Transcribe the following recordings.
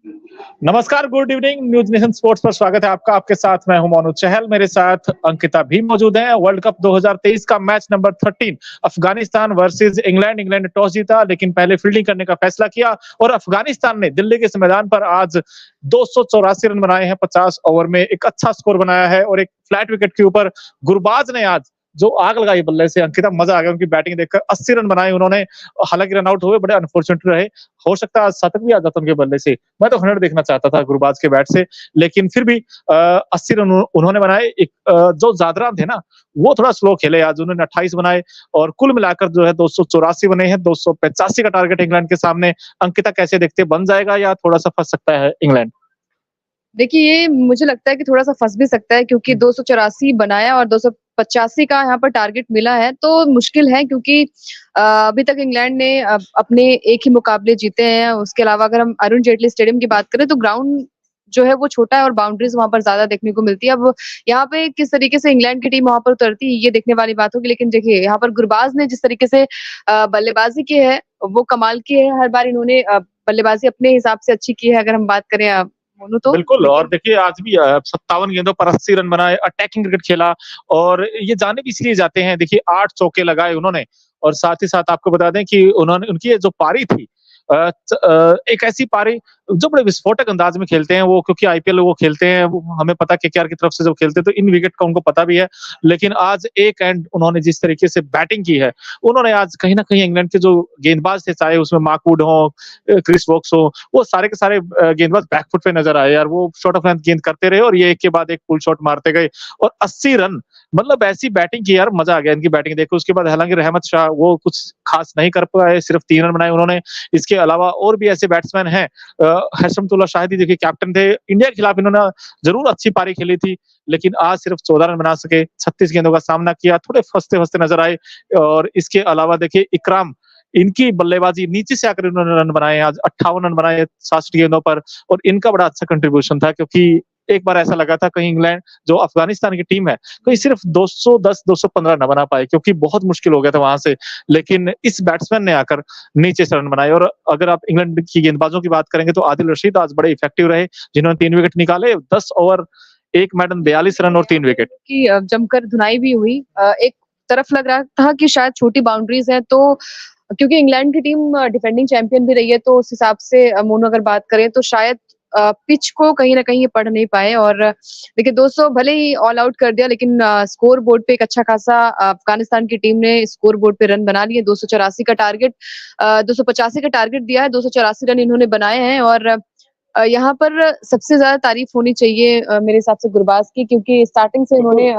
नमस्कार, good evening. News nation sports पर स्वागत है आपका। आपके साथ मैं हूं मोनू चहल, मेरे साथ अंकिता भी मौजूद हैं। वर्ल्ड कप 2023 का match number 13 Afghanistan versus England. England ने टॉस जीता, लेकिन पहले फील्डिंग करने का फैसला किया और अफगानिस्तान ने दिल्ली के इस मैदान पर आज 284 रन बनाए हैं 50 ओवर में। एक अच्छा स्कोर बनाया है और एक फ्लैट विकेट के ऊपर गुरबाज ने आज जो आग लगाई बल्ले से, अंकिता मजा आ गया उनकी बैटिंग देखकर। 80 रन बनाए उन्होंने, हालांकि रन आउट हुए, बड़े अनफॉर्चुनेट रहे। हो सकता है आज शतक भी आ जाता उनके बल्ले से। मैं तो 100 देखना चाहता था गुरबाज के बैट से, लेकिन फिर भी 80 रन उन्होंने बनाए। एक जो जादरान थे ना, वो थोड़ा स्लो खेले आज, उन्होंने 28 बनाए और कुल मिलाकर जो है 284 बने हैं। 285 का टारगेट इंग्लैंड के सामने। अंकिता कैसे देखते, बन जाएगा या थोड़ा सा फंस सकता है इंग्लैंड? देखिए, ये मुझे लगता है कि थोड़ा-सा फँस भी सकता है क्योंकि 284 बनाया और 285 का यहाँ पर टारगेट मिला है, तो मुश्किल है क्योंकि अभी तक इंग्लैंड ने अपने एक ही मुकाबले जीते हैं। उसके अलावा अगर हम अरुण जेटली स्टेडियम की बात करें तो ग्राउंड जो है वो छोटा है और बाउंड्रीज़ वहाँ पर ज़्यादा देखने को मिलती है। अब यहाँ पे किस तरीके से इंग्लैंड की टीम वहाँ पर उतरती है, ये देखने वाली बात होगी। लेकिन देखिए, यहाँ पर गुरबाज ने जिस तरीके से बल्लेबाज़ी की है, वो कमाल की है। हर बार इन्होंने बल्लेबाज़ी अपने हिसाब से अच्छी की है, अगर हम बात करें मोनू तो। बिल्कुल। और लेकिन देखिए आज भी 57 गेंदों पर 80 रन बनाए, अटैकिंग क्रिकेट खेला। और ये जाने भी इसलिए जाते हैं, देखिए 8 चौके लगाए उन्होंने। और साथ ही साथ आपको बता दें कि उन्होंने, उनकी ये जो पारी थी, एक ऐसी पारी जो बड़े विस्फोटक अंदाज में खेलते हैं वो, क्योंकि आईपीएल वो खेलते हैं, वो हमें पता है केकेआर की तरफ से जब खेलते हैं तो इन विकेट का उनको पता भी है। लेकिन आज एक एंड उन्होंने जिस तरीके से बैटिंग की है, उन्होंने आज कहीं ना कहीं इंग्लैंड के जो गेंदबाज थे, चाहे उसमें मार्कवुड हो, क्रिस वोक्स हो, वो सारे के सारे गेंदबाज बैकफुट पे नजर आए यार। वो शॉर्ट ऑफ लेंथ गेंद करते रहे और ये एक के बाद एक पुल शॉट मारते गए और 80 रन, मतलब ऐसी बैटिंग की यार, मजा आ गया इनकी बैटिंग देखो। उसके बाद हालांकि रहमत शाह वो कुछ खास नहीं कर पाए, सिर्फ 3 रन बनाए उन्होंने। इसके अलावा और भी ऐसे बैट्समैन हैं, हशमतुल्लाह शाहिदी देखिए कैप्टन थे, इंडिया के खिलाफ इन्होंने जरूर अच्छी पारी खेली थी, लेकिन आज सिर्फ 14 रन बना सके। 36 गेंदों का सामना किया, थोड़े फंसते फंसते नजर आए। और इसके अलावा देखिए इकराम, इनकी बल्लेबाजी नीचे से आकर इन्होंने रन बनाए आज, 58 रन बनाए 66 गेंदों पर। और इनका बड़ा अच्छा कंट्रीब्यूशन था, क्योंकि एक बार ऐसा लगा था कहीं इंग्लैंड, जो अफगानिस्तान की टीम है, कहीं सिर्फ 210 215 न बना पाए, क्योंकि बहुत मुश्किल हो गया था वहां से। लेकिन इस बैट्समैन ने आकर नीचे से रन बनाए। और अगर आप इंग्लैंड की गेंदबाजों की बात करेंगे तो आदिल रशीद आज बड़े इफेक्टिव रहे, जिन्होंने 3 विकेट निकाले। 10 ओवर 1 मैडन 42 रन और 3 विकेट। कि जमकर धुनाई भी हुई। एक तरफ लग रहा था कि शायद छोटी बाउंड्रीज़ हैं, तो क्योंकि इंग्लैंड की टीम डिफेंडिंग चैंपियन भी रही है, तो उस हिसाब से मोनू अगर बात करें तो शायद पिच को कहीं न कहीं ये पढ़ नहीं पाए। और देखिए, 200 भले ही ऑल आउट कर दिया, लेकिन स्कोर बोर्ड पे एक अच्छा खासा अफ़गानिस्तान की टीम ने स्कोर बोर्ड पे रन बना लिए। 284 का टारगेट 285 का टारगेट दिया है, 284 रन इन्होंने बनाए हैं। और यहाँ पर सबसे ज़्यादा तारीफ़ होनी चाहिए मेरे हिसाब से गुरबाज की, क्योंकि स्टार्टिंग से इन्होंने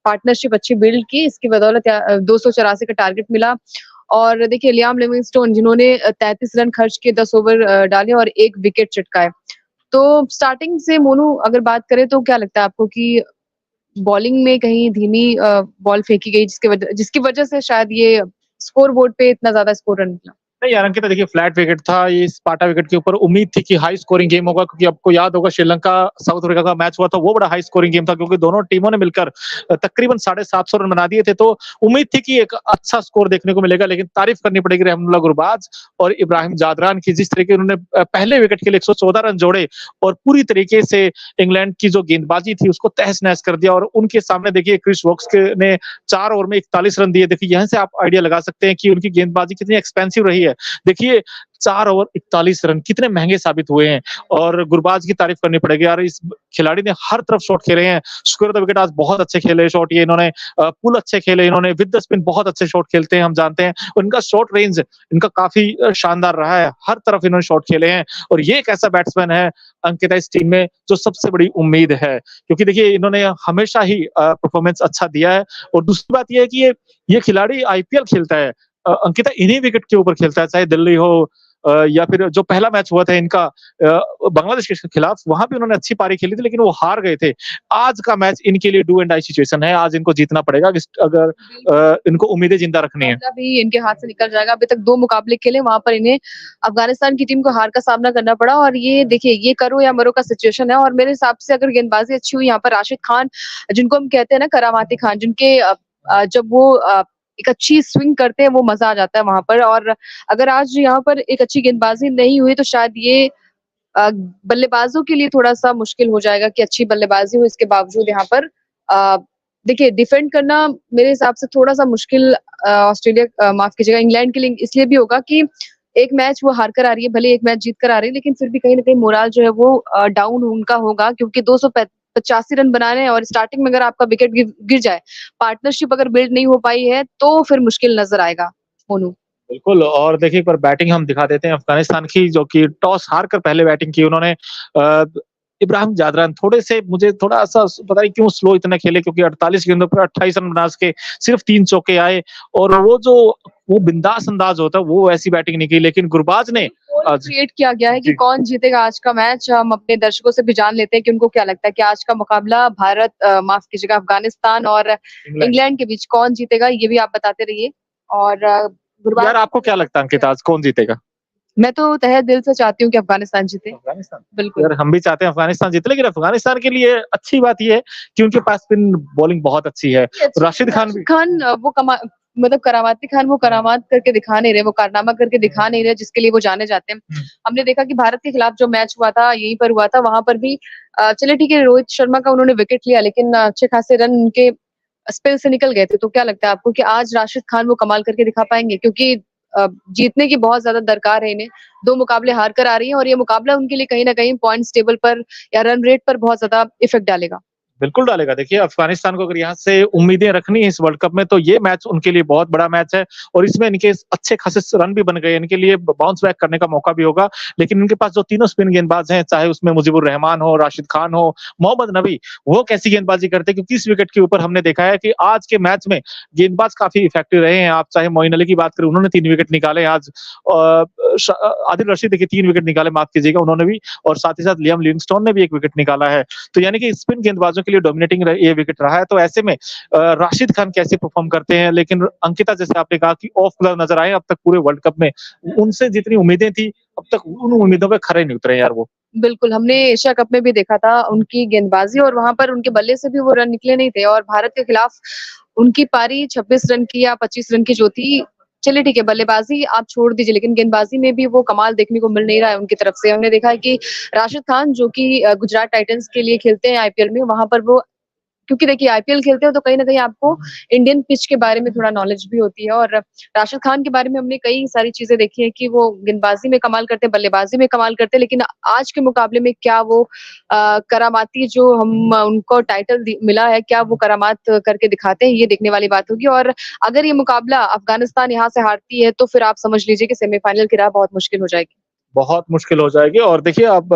पार्टनरशिप अच्छी बिल्ड की, इसकी बदौलत 284 का टारगेट मिला। और देखिए, लियाम लिविंगस्टोन जिन्होंने 33 रन खर्च किए, 10 ओवर डाले और 1 विकेट चटकाए। तो स्टार्टिंग से मोनू अगर बात करें तो क्या लगता है आपको कि बॉलिंग में कहीं धीमी बॉल फेंकी गई जिसकी वजह से शायद ये स्कोर बोर्ड पे इतना ज़्यादा स्कोर रन निकला? नहीं यार अंकिता, देखिए फ्लैट विकेट था ये। स्पाटा विकेट के ऊपर उम्मीद थी कि हाई स्कोरिंग गेम होगा, क्योंकि आपको याद होगा श्रीलंका साउथ अफ्रीका का मैच हुआ था, वो बड़ा हाई स्कोरिंग गेम था, क्योंकि दोनों टीमों ने मिलकर तकरीबन 750 रन बना दिए थे। तो उम्मीद थी कि एक अच्छा स्कोर देखने को मिलेगा। लेकिन तारीफ करनी पड़ेगी रहमुल्लाह गुरबाज और इब्राहिम जादरान की, जिस तरीके उन्होंने पहले विकेट के लिए 114 रन जोड़े और पूरी तरीके से इंग्लैंड की जो गेंदबाजी थी उसको तहस नहस कर दिया। और उनके सामने देखिए क्रिस वोक्स ने 4 ओवर में 41 रन दिए। देखिए यहाँ से आप आइडिया लगा सकते हैं कि उनकी गेंदबाजी कितनी एक्सपेंसिव रही है। देखिए 4 ओवर 41 रन कितने महंगे साबित हुए हैं। और गुरबाज की तारीफ करनी पड़ेगी यार, इस खिलाड़ी ने हर तरफ शॉट खेले हैं। स्क्वायर द विकेट आज बहुत अच्छे खेले शॉट, ये इन्होंने पुल अच्छे खेले, इन्होंने विद द स्पिन बहुत अच्छे शॉट खेलते हैं, हम जानते हैं। उनका शॉट रेंज इनका काफी शानदार रहा है, हर तरफ इन्होंने शॉट खेले हैं। और ये एक ऐसा बैट्समैन है अंकिता इस टीम में जो सबसे बड़ी उम्मीद है, क्योंकि देखिए इन्होंने हमेशा ही परफॉर्मेंस अच्छा दिया है। और दूसरी बात ये है कि ये खिलाड़ी आईपीएल खेलता है, अंकिता इन्हीं विकेट के ऊपर खेलता है, चाहे दिल्ली हो या फिर जो पहला मैच हुआ था इनका बांग्लादेश के खिलाफ, वहां भी उन्होंने अच्छी पारी खेली थी, लेकिन वो हार गए थे। आज का मैच इनके लिए डू एंड डाई सिचुएशन है, आज इनको जीतना पड़ेगा अगर इनको उम्मीदें जिंदा रखनी है। मुकाबला भी इनके हाथ से निकल जाएगा। अभी तक 2 मुकाबले खेले, वहाँ पर इन्हें अफ़गानिस्तान की टीम को हार का सामना करना पड़ा। और ये देखिए, ये करो या मरो का सिचुएशन है। और मेरे हिसाब से अगर गेंदबाजी अच्छी हुई यहाँ पर, राशिद खान जिनको हम कहते हैं ना करामाती खान, जिनके जब वो एक अच्छी स्विंग करते हैं, वो मज़ा आ जाता है वहाँ पर। और अगर आज यहाँ पर एक अच्छी गेंदबाजी नहीं हुई तो शायद ये बल्लेबाजों के लिए थोड़ा-सा मुश्किल हो जाएगा कि अच्छी बल्लेबाजी हो, इसके बावजूद यहाँ पर अ, देखिए डिफेंड करना मेरे हिसाब से थोड़ा-सा मुश्किल ऑस्ट्रेलिया माफ़ कीजिएगा इंग्लैंड के लिए इसलिए भी होगा कि एक मैच वो हार कर आ रही है, भले एक मैच जीत कर आ रही है, लेकिन फिर भी कहीं न कहीं मोराल जो है वो डाउन उनका होगा क्योंकि 285 रन बनाने हैं और स्टार्टिंग में अगर आपका विकेट गिर जाए, पार्टनरशिप अगर बिल्ड नहीं हो पाई है, तो फिर मुश्किल नज़र आएगा, मोनू। बिल्कुल और देखिए एक बार बैटिंग हम दिखा देते हैं अफ़गानिस्तान की जो कि टॉस हार कर पहले बैटिंग की उन्होंने इब्राहिम जादरान थोड़े से मुझे थोड़ा-सा पता नहीं क्यों स्लो इतना खेले क्योंकि 48 गेंदों पर 28 रन बना के सिर्फ 3 चौके आए और वो बिंदास अंदाज होता है वो ऐसी बैटिंग नहीं की लेकिन गुरबाज ने क्रिएट किया गया है कि जी। कौन जीतेगा आज का मैच। हम अपने दर्शकों से भी जान लेते हैं कि उनको क्या लगता है कि आज का मुकाबला भारत माफ कीजिएगा अफगानिस्तान और इंग्लैंड के बीच कौन जीतेगा ये भी आप बताते रहिए और यार आपको क्या लगता है अंकित आज कौन जीतेगा? मैं तो तहे दिल से चाहती हूँ कि अफगानिस्तान जीते। अफगानिस्तान? बिल्कुल। यार हम भी चाहते हैं अफगानिस्तान जीते लेकिन अफगानिस्तान के लिए अच्छी बात ये है कि उनके पास स्पिन बॉलिंग बहुत अच्छी है। राशिद खान भी वो मतलब करामाती खान वो करामात करके दिखा नहीं रहे, वो कारनामा करके दिखा नहीं रहे जिसके लिए वो जाने जाते हैं। हमने देखा कि भारत के खिलाफ जो मैच हुआ था, यहीं पर हुआ था, वहां पर भी चलिए ठीक है रोहित शर्मा का उन्होंने विकेट लिया लेकिन अच्छे खासे रन उनके स्पेल से निकल गए थे। तो क्या लगता है आपको कि आज राशिद खान वो कमाल करके दिखा पाएंगे? क्योंकि जीतने की बहुत ज्यादा दरकार है इन्हें। 2 मुकाबले हार कर आ रही हैं और ये मुकाबला उनके लिए कहीं न कहीं पॉइंट्स टेबल पर या रन रेट पर बहुत ज्यादा इफेक्ट डालेगा। बिल्कुल डालेगा। देखिए अफ़गानिस्तान को अगर यहाँ से उम्मीदें रखनी है इस वर्ल्ड कप में तो ये मैच उनके लिए बहुत बड़ा मैच है और इसमें इनके अच्छे खासे रन भी बन गए। इनके लिए बाउंस बैक करने का मौका भी होगा। लेकिन इनके पास जो तीनों स्पिन गेंदबाज हैं, चाहे उसमें मुजीबुर रहमान हो, राशिद खान हो, मोहम्मद नबी, वो कैसी गेंदबाजी करते हैं क्योंकि इस विकेट के ऊपर हमने देखा है कि आज के मैच में गेंदबाज काफ़ी इफेक्टिव रहे हैं। आप चाहे मोइन अली की बात करें, उन्होंने 3 विकेट निकाले आज। आदिल रशीद देखिए 3 विकेट निकाले माफ कीजिएगा उन्होंने भी और साथ ही साथ लियाम लिविंगस्टोन ने भी 1 विकेट निकाला है। तो यानी कि स्पिन गेंदबाजों के लिए डोमिनेटिंग ये विकेट रहा है। तो ऐसे में राशिद खान कैसे परफॉर्म करते हैं लेकिन अंकिता जैसे आपने कहा कि ऑफ कलर नजर आए अब तक पूरे वर्ल्ड कप में उनसे जितनी उम्मीदें थी अब तक उन उम्मीदों पे खरे नहीं उतरे यार वो। बिल्कुल, हमने एशिया कप में भी देखा था उनकी गेंदबाजी और वहां पर उनके बल्ले से भी वो रन निकले नहीं थे और भारत के खिलाफ उनकी पारी 26 रन की या 25 रन की जो थी चलिए ठीक है बल्लेबाजी आप छोड़ दीजिए लेकिन गेंदबाजी में भी वो कमाल देखने को मिल नहीं रहा है उनकी तरफ से। हमने देखा है कि राशिद खान जो कि गुजरात टाइटंस के लिए खेलते हैं आईपीएल में, वहां पर वो क्योंकि देखिए आईपीएल खेलते हो तो कहीं न कहीं आपको इंडियन पिच के बारे में थोड़ा नॉलेज भी होती है और राशिद खान के बारे में हमने कई सारी चीज़ें देखी हैं कि वो गेंदबाजी में कमाल करते हैं, बल्लेबाजी में कमाल करते हैं, लेकिन आज के मुकाबले में क्या वो करामाती जो हम उनको टाइटल मिला है, क्या वो करामात करके दिखाते हैं, ये देखने वाली बात होगी और अगर ये मुकाबला अफगानिस्तान यहाँ से हारती है, तो फिर आप समझ लीजिए कि सेमीफाइनल की राह बहुत मुश्किल हो जाएगी। बहुत मुश्किल हो जाएगी और देखिए अब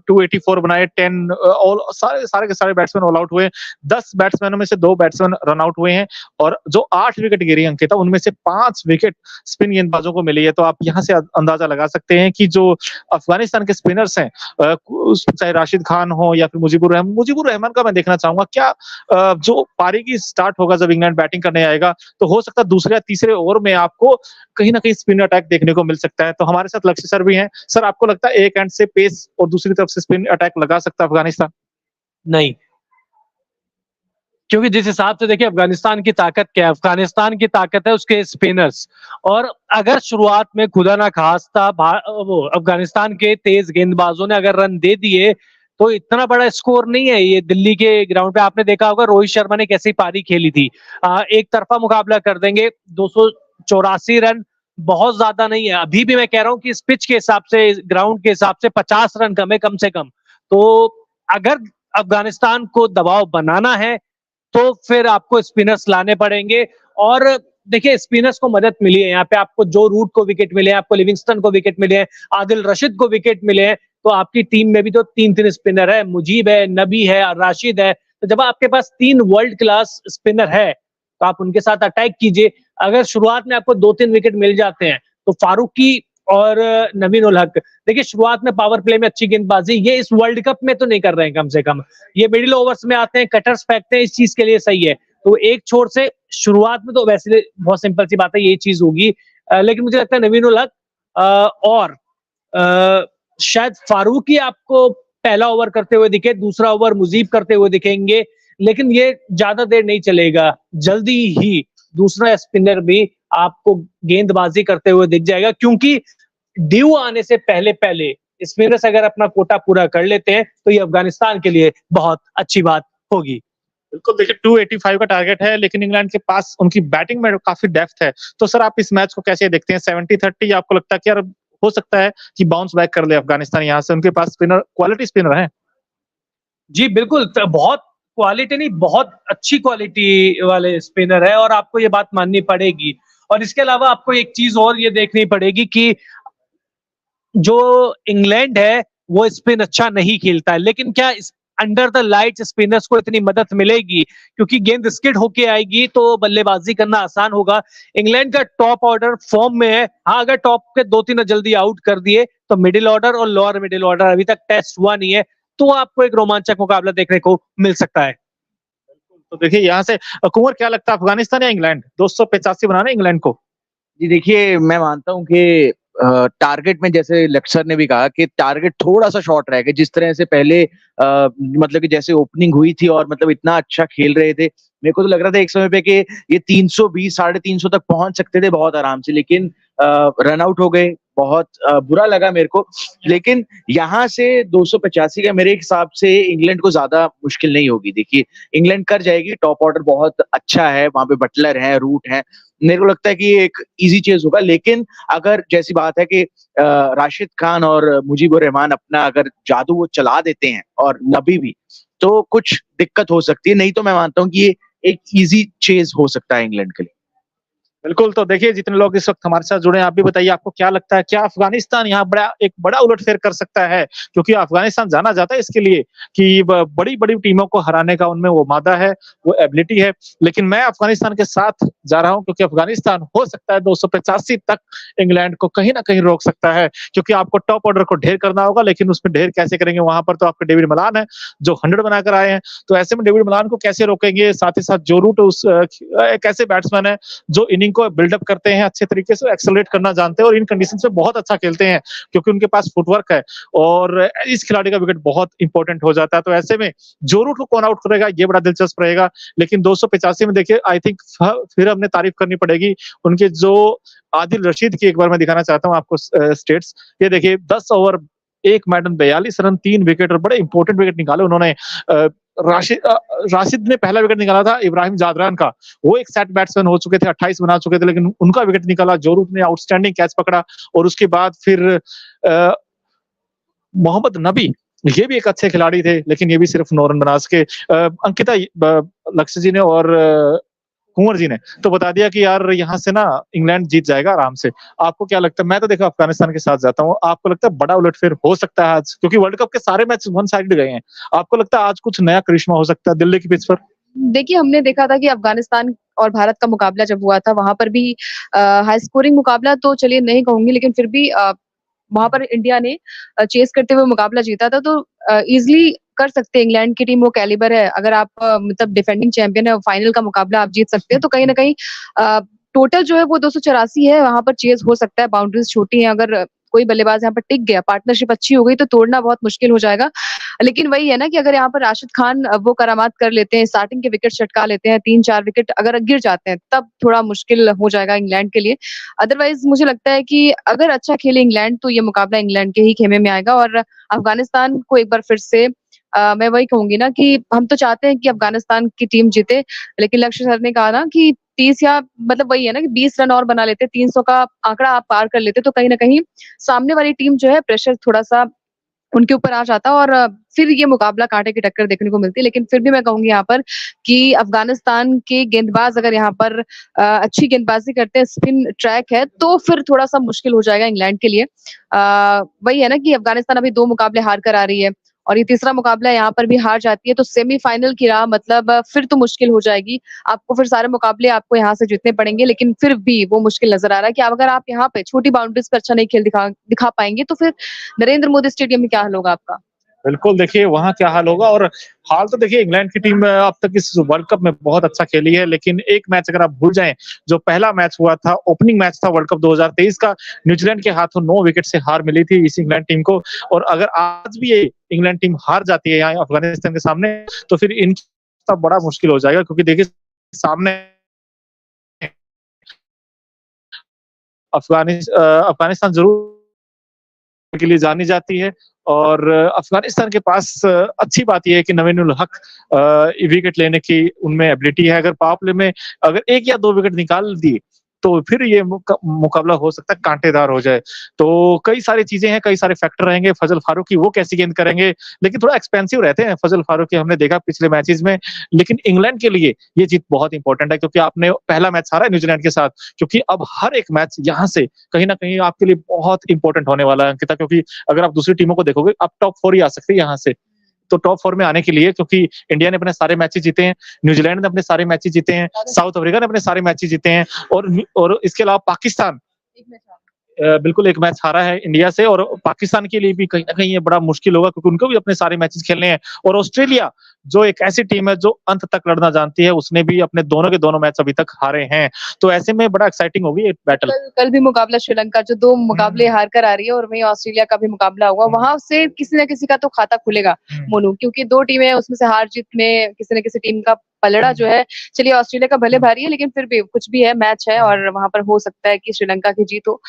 284 बनाए 10 ऑल सारे के सारे बैट्समैन ऑल आउट हुए। 10 बैट्समैनों में से 2 बैट्समैन रन आउट हुए हैं और जो 8 विकेट गिरी अंकिता उनमें से 5 विकेट स्पिन गेंदबाजों को मिली है। तो आप यहाँ से अंदाजा लगा सकते हैं कि जो अफगानिस्तान के स्पिनर्स हैं चाहे राशिद खान हो या फिर मुजीबुर रहमान का मैं देखना चाहूंगा क्या जो पारी की स्टार्ट होगा जब इंग्लैंड बैटिंग करने आएगा तो हो सकता है दूसरे या तीसरे ओवर में आपको कहीं ना कहीं स्पिन अटैक देखने को मिल सकता है। तो हमारे साथ लक्ष्य सर भी हैं। सर आपको लगता है एक एंड से पेस और दूसरी तरफ से स्पिन अटैक लगा सकता है अफगानिस्तान? नहीं, क्योंकि जिस हिसाब से देखिए अफगानिस्तान की ताकत क्या है, अफगानिस्तान की ताकत है उसके स्पिनर्स और अगर शुरुआत में खुदा ना खास्ता वो अफगानिस्तान के तेज गेंदबाजों ने अगर रन दे दिए तो इतना बड़ा स्कोर नहीं है। ये दिल्ली के ग्राउंड पे आपने देखा होगा रोहित शर्मा ने कैसी पारी खेली थी। एक तरफा मुकाबला कर देंगे। 284 रन बहुत ज्यादा नहीं है। अभी भी मैं कह रहा हूं कि इस पिच के हिसाब से ग्राउंड के हिसाब से 50 रन कम है कम से कम। तो अगर अफगानिस्तान को दबाव बनाना है तो फिर आपको स्पिनर्स लाने पड़ेंगे और देखिए स्पिनर्स को मदद मिली है। यहाँ पे आपको जो रूट को विकेट मिले हैं, आपको लिविंगस्टन को विकेट मिले हैं, आदिल रशीद को विकेट मिले हैं। तो आपकी टीम में भी तो 3 स्पिनर है, मुजीब है, नबी है, राशिद है। तो जब आपके पास 3 वर्ल्ड क्लास स्पिनर है तो आप उनके साथ अटैक कीजिए। अगर शुरुआत में आपको 2-3 विकेट मिल जाते हैं तो फारूकी और नवीन उल हक देखिए शुरुआत में पावर प्ले में अच्छी गेंदबाजी ये इस वर्ल्ड कप में तो नहीं कर रहे हैं। कम से कम ये मिडिल ओवर्स में आते हैं, कटर्स फेंकते हैं, इस चीज के लिए सही है। तो एक छोर से शुरुआत में तो वैसे बहुत सिंपल सी बात है ये चीज होगी। लेकिन मुझे लगता है नवीन उल हक और शायद फारूकी आपको पहला ओवर करते हुए दिखे, दूसरा ओवर मुजीब करते हुए दिखेंगे, लेकिन ये ज्यादा देर नहीं चलेगा। जल्दी ही दूसरा स्पिनर भी आपको गेंदबाजी करते हुए दिख जाएगा क्योंकि ड्यू आने से पहले पहले स्पिनर्स अगर अपना कोटा पूरा कर लेते हैं तो ये अफगानिस्तान के लिए बहुत अच्छी बात होगी। बिल्कुल देखिए 285 का टारगेट है, लेकिन इंग्लैंड के पास उनकी बैटिंग में काफ़ी डेप्थ है। तो सर आप इस मैच को कैसे देखते हैं? 70-30 या आपको लगता है कि यार हो सकता है कि बाउंस बैक कर ले अफगानिस्तान यहाँ से? उनके पास स्पिनर क्वालिटी स्पिनर हैं। जी बिल्कुल, बहुत क्वालिटी नहीं, बहुत अच्छी क्वालिटी वाले स्पिनर है और आपको ये बात माननी पड़ेगी। और इसके अलावा आपको एक चीज और ये देखनी पड़ेगी कि जो इंग्लैंड है वो स्पिन अच्छा नहीं खेलता है, लेकिन क्या अंडर द लाइट स्पिनर्स को इतनी मदद मिलेगी? क्योंकि गेंद स्किड होके आएगी तो बल्लेबाजी करना आसान होगा। इंग्लैंड का टॉप ऑर्डर फॉर्म में है। हाँ, अगर टॉप के 2-3 जल्दी आउट कर दिए तो मिडिल ऑर्डर और लोअर मिडिल ऑर्डर अभी तक टेस्ट हुआ नहीं है, तो आपको एक रोमांचक मुकाबला देखने को मिल सकता है। तो देखिए यहाँ से कुंवर क्या लगता है, अफगानिस्तान या इंग्लैंड? 285 बनाना है इंग्लैंड को? जी देखिए, मैं मानता हूँ कि टारगेट में जैसे लक्सर ने भी कहा कि टारगेट थोड़ा-सा शॉर्ट रहेगा। जिस तरह से पहले मतलब कि जैसे ओपनिंग हुई थी और मतलब इतना अच्छा खेल रहे थे, मेरे को तो लग रहा था एक समय पे कि ये 320 साढ़े 300 तक पहुँच सकते थे बहुत आराम से, लेकिन रन आउट हो गए। बहुत बुरा लगा मेरे को। लेकिन यहाँ से 285 का मेरे हिसाब से इंग्लैंड को ज़्यादा मुश्किल नहीं होगी। देखिए, इंग्लैंड कर जाएगी, टॉप ऑर्डर बहुत अच्छा है, वहाँ पे बटलर हैं, रूट हैं। मेरे को लगता है कि ये एक ईज़ी चीज़ होगा, लेकिन अगर जैसी बात है कि राशिद खान और मुजीबुर रहमान अपना अगर जादू वो चला देते हैं और नबी भी, तो कुछ दिक्कत हो सकती है। नहीं तो मैं मानता हूँ कि ये एक ईज़ी चेज़ हो सकता है इंग्लैंड के लिए। बिल्कुल, तो देखिए जितने लोग इस वक़्त हमारे साथ जुड़े हैं, आप भी बताइए आपको क्या लगता है, क्या अफ़गानिस्तान यहाँ एक बड़ा उलटफेर कर सकता है? क्योंकि अफ़गानिस्तान जाना जाता है इसके लिए कि ब बड़ी-बड़ी टीमों को हराने का उनमें वो मादा है, वो एबिलिटी है। लेकिन मैं अफ़गानिस्तान के साथ जा रहा हूँ क्योंकि अफ़गानिस्तान हो सकता है 285 तक इंग्लैंड को कहीं न कहीं रोक सकता है। क्योंकि आपको टॉप ऑर्डर को ढेर करना होगा, लेकिन उसमें ढेर कैसे करेंगे? वहाँ पर तो आपके डेविड मलान हैं, जो 100 बनाकर आए हैं। तो ऐसे में डेविड मलान को कैसे रोकेंगे? साथ ही साथ जो रूट एक ऐसे बैट्समैन है जो इनिंग को बिल्डअप करते हैं अच्छे तरीके से, एक्सेलरेट करना जानते हैं और इन कंडीशंस में बहुत अच्छा खेलते हैं क्योंकि उनके पास फुटवर्क है और इस खिलाड़ी का विकेट बहुत इंपॉर्टेंट हो जाता है। तो ऐसे में जो रूट को कौन आउट करेगा ये बड़ा दिलचस्प रहेगा। लेकिन 285 में देखिए आई थिंक फिर हमने तारीफ करनी पड़ेगी उनके जो आदिल रशीद की। एक बार मैं दिखाना चाहता हूँ आपको स्टेट्स। ये देखिए 10 ओवर 1 मैडन 42 रन 3 विकेट और बड़े इंपॉर्टेंट विकेट निकाले उन्होंने। राशिद ने पहला विकेट निकाला था इब्राहिम जादरान का। वो एक सेट बैट्समैन हो चुके थे, 28 बना चुके थे, लेकिन उनका विकेट निकाला। जो रूट ने आउटस्टैंडिंग कैच पकड़ा और उसके बाद फिर मोहम्मद नबी, ये भी एक अच्छे खिलाड़ी थे, लेकिन ये भी सिर्फ 9 रन बना सके। अंकिता लक्ष्य जी ने और कुंवर जी ने तो बता दिया कि यार यहाँ से ना इंग्लैंड जीत जाएगा आराम से। आपको क्या लगता है? मैं तो देखो अफगानिस्तान के साथ जाता हूँ। आपको लगता है बड़ा उलटफेर हो सकता है आज? क्योंकि वर्ल्ड कप के सारे मैच वन साइडेड गए हैं। आपको लगता है आज कुछ नया करिश्मा हो सकता है दिल्ली की पिच पर? देखिए, हमने देखा था कि अफ़गानिस्तान और भारत का मुकाबला जब हुआ था, वहाँ पर भी हाई स्कोरिंग मुकाबला तो चलिए नहीं कहूँगी, लेकिन फिर भी वहाँ पर इंडिया ने चेस करते हुए मुकाबला जीता था। तो ईज़िली कर सकते हैं इंग्लैंड की टीम, वो कैलिबर है। अगर आप मतलब डिफेंडिंग चैंपियन है और फाइनल का मुकाबला आप जीत सकते हैं, तो कहीं न कहीं टोटल जो है वो 284 है, वहाँ पर चेज़ हो सकता है, बाउंड्रीज़ छोटी हैं। अगर कोई बल्लेबाज यहाँ पर टिक गया, पार्टनरशिप अच्छी हो गई, तो तोड़ना बहुत मुश्किल हो जाएगा। लेकिन वही है ना कि अगर यहाँ पर राशिद खान वो करामात कर लेते हैं, स्टार्टिंग के विकेट चटका लेते हैं, 3-4 विकेट अगर गिर जाते हैं, तब थोड़ा मुश्किल हो जाएगा इंग्लैंड के लिए। अदरवाइज़ मुझे लगता है कि अगर अच्छा खेले इंग्लैंड, तो ये मुकाबला इंग्लैंड के ही खेमे में आएगा और अफ़गानिस्तान को एक बार फिर से मैं वही कहूँगी ना कि हम तो चाहते हैं कि अफ़गानिस्तान की टीम जीते, लेकिन लक्ष्य सर ने कहा ना कि 30 या मतलब वही है ना कि 20 रन और बना लेते, 300 का आंकड़ा आप पार कर लेते, तो कहीं न कहीं सामने वाली टीम जो है प्रेशर थोड़ा-सा उनके ऊपर आ जाता और फिर ये मुकाबला कांटे की टक्कर देखने को मिलती है। लेकिन फिर भी मैं कहूँगी यहाँ पर कि अफ़गानिस्तान के गेंदबाज अगर यहाँ पर अच्छी गेंदबाज़ी करते हैं, स्पिन ट्रैक है, तो फिर थोड़ा-सा मुश्किल हो जाएगा इंग्लैंड के लिए। वही है ना कि अफ़गानिस्तान अभी 2 मुकाबले हार कर आ रही है और ये तीसरा मुकाबला यहाँ पर भी हार जाती है, तो सेमीफ़ाइनल की राह मतलब फिर तो मुश्किल हो जाएगी। आपको फिर सारे मुकाबले आपको यहाँ से जीतने पड़ेंगे, लेकिन फिर भी वो मुश्किल नज़र आ रहा है कि अब अगर आप यहाँ पे छोटी बाउंड्रीज़ पे अच्छा नहीं खेल दिखा पाएँगे, तो फिर नरेंद्र मोदी स्टेडियम में क्या हाल होगा आपका? बिल्कुल, देखिए वहाँ क्या हाल होगा। और हाल तो देखिए इंग्लैंड की टीम अब तक इस वर्ल्ड कप में बहुत अच्छा खेली है, लेकिन एक मैच अगर आप भूल जाएँ, जो पहला मैच हुआ था, ओपनिंग मैच था वर्ल्ड कप 2023 का, न्यूजीलैंड के हाथों 9 विकेट से हार मिली थी इस इंग्लैंड टीम को। और अगर आज भी ये इंग्लैंड टीम हार जाती है यहाँ अफ़गानिस्तान के सामने, तो फिर इनका बड़ा मुश्किल हो जाएगा क्योंकि देखिए सामने अफ़गानिस्तान ज़रूर के लिए जानी जाती है और अफ़गानिस्तान के पास अच्छी बात ये है कि नवीन उल हक विकेट लेने की उनमें एबिलिटी है। अगर पावर प्ले में अगर 1 या 2 विकेट निकाल दिए, तो फिर ये मुकाबला हो सकता है कांटेदार हो जाए। तो कई सारी चीज़ें हैं, कई सारे फैक्टर रहेंगे। फजल फारूकी वो कैसी गेंद करेंगे, लेकिन थोड़ा एक्सपेंसिव रहते हैं फजल फारूकी, हमने देखा पिछले मैचेज़ में। लेकिन इंग्लैंड के लिए ये जीत बहुत इंपॉर्टेंट है क्योंकि आपने पहला मैच हारा है न्यूज़ीलैंड के साथ, क्योंकि अब हर एक मैच यहाँ से कहीं न कहीं आपके लिए बहुत इंपॉर्टेंट होने वाला है अंकिता, क्योंकि अगर आप दूसरी टीमों को देखोगे, अब टॉप 4 ही आ सकती है यहाँ से। तो टॉप 4 में आने के लिए, क्योंकि इंडिया ने अपने सारे मैचेस जीते हैं, न्यूजीलैंड ने अपने सारे मैचेस जीते हैं, साउथ अफ्रीका ने अपने सारे मैचेस जीते हैं और इसके अलावा पाकिस्तान बिल्कुल 1 मैच हारा है इंडिया से और पाकिस्तान के लिए भी कहीं न कहीं ये बड़ा मुश्किल होगा क्योंकि उनको भी अपने सारे मैचेस खेलने हैं और ऑस्ट्रेलिया जो एक ऐसी टीम है जो अंत तक लड़ना जानती है, उसने भी अपने दोनों के दोनों मैच अभी तक हारे हैं। तो ऐसे में बड़ा एक्साइटिंग होगी ये बैटल। कल भी मुकाबला श्रीलंका जो 2 मुकाबले हार कर आ रही है और वहीं ऑस्ट्रेलिया का भी मुकाबला होगा। वहां से किसी न किसी का तो खाता खुलेगा मोनू, क्योंकि 2 टीमें हैं, उसमें से हार जीत में किसी न किसी टीम का पलड़ा जो है, चलिए ऑस्ट्रेलिया का भले भारी है लेकिन फिर भी कुछ भी है, मैच है और वहां पर हो सकता है कि श्रीलंका की जीत हो।